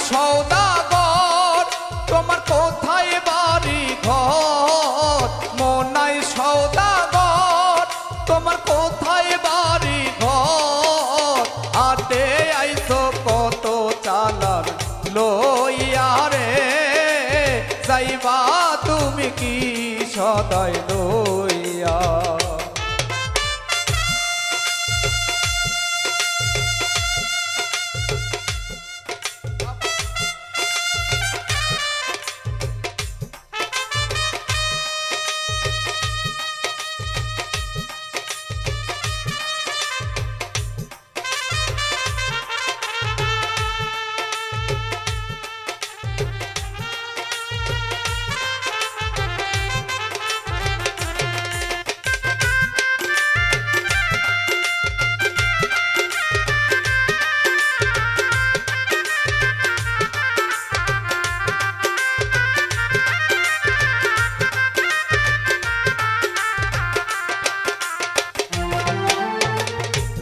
সওদাগর তোমার কোথায় বাড়ি ঘর, মনাই সওদাগর তোমার কোথায় বাড়ি ঘর, আটে আইছো কত চালার লইয়া রে, যাইবা তুমি কি সদাই লইয়া।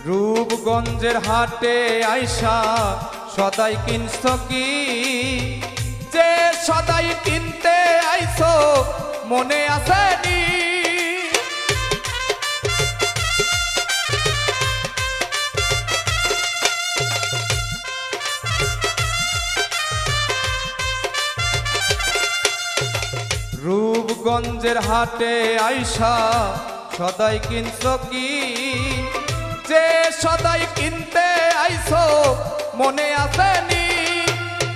রূপগঞ্জের হাটে আইসা সদাই কিনছো কি, যে সদাই কিনতে আইছো মনে আসেনি, রূপগঞ্জের হাটে আইসা সদাই কিনছো কি, যে সদাই কিনতে আইছো মনে আসেনি,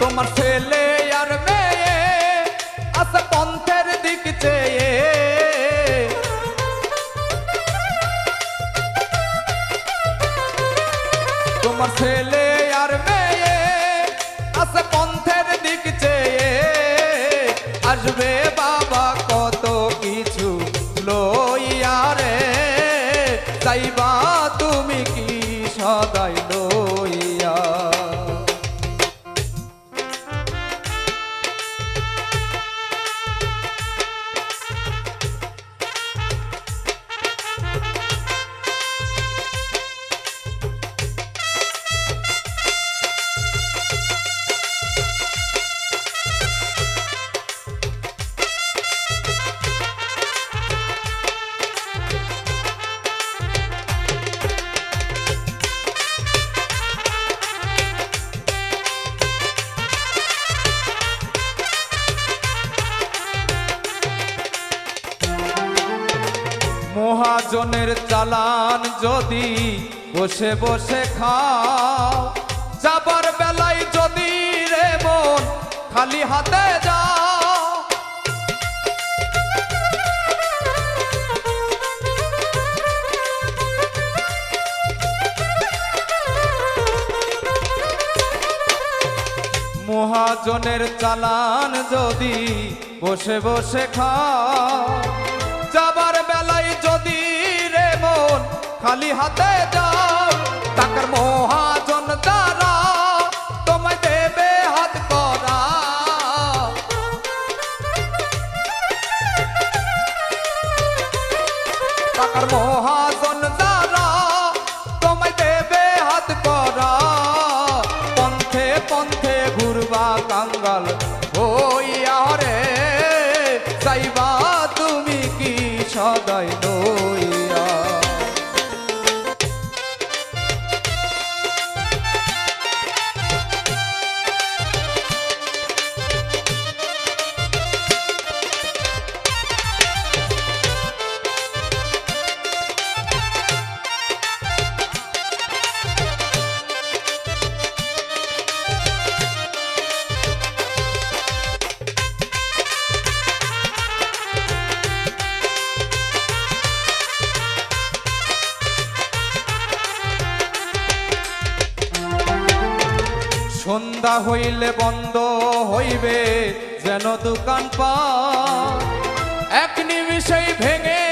তোমার ছেলে আর মেয়ে আছে পন্থের দিক চেয়ে, তোমার ছেলে আর মেয়ে আছে পন্থের দিক চেয়ে, আসবে বাবা কত কিছু লইয়া রে, যাইবা তুমি কি সদাই লইয়া। মহাজনের চালান যদি বসে বসে খাও, যাবার বেলায় যদি রে মন খালি হাতে যাও, মহাজনের চালান যদি বসে বসে খাও, যাবার বেলায় যদি রে মন খালি হাতে যাও, টাকার মহাজন দ্বারা তোমায় দেবে হাত করা, টাকার মহাজন দ্বারা তোমায় দেবে হাত করা, পন্থে পন্থে ঘুরবা কাঙ্গাল হইয়া রে, যাইবা তুমি কি সদাই লইয়া। সন্ধ্যা হইলে বন্ধ হইবে যেন দোকানপাট, এক নিমিষেই ভেঙে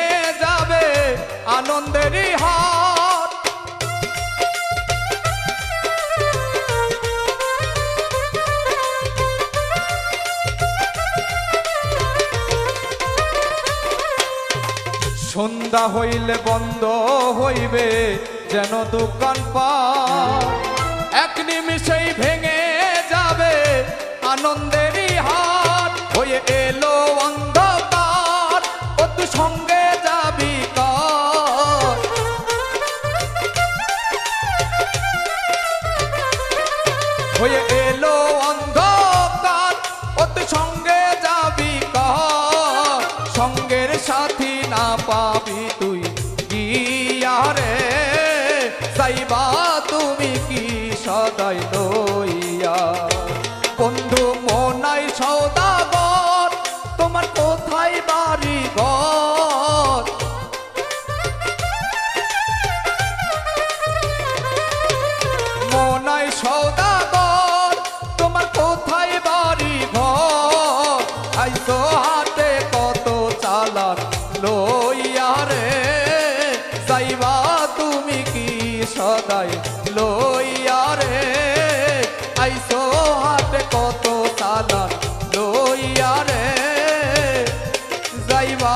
যাবে আনন্দেরই হাট, সন্ধ্যা হইলে বন্ধ হইবে যেন দোকানপাট, এক নিমিষেই ভেঙে যাবে আনন্দেরই হাট হয়ে এলো অন্ধকার, ও তুই সঙ্গে যাবি কার? হয়ে এলো অন্ধকার, ও তুই সঙ্গে যাবি কার? সঙ্গের সাথী না পাবি তুই গিয়া রে, যাইবা তুমি কি সদাই লইয়া? বন্ধু মনাই সওদাগর, তোমার কোথায় বাড়ি ঘর? মনাই সওদাগর, তোমার কোথায় বাড়ি ঘর? আইসো হাতে কত চালান লইয়া রে, যাইবা তুমি কি সদাই লইয়া রে? আইসো হাতে কত চালান লইয়া রে, যাইবা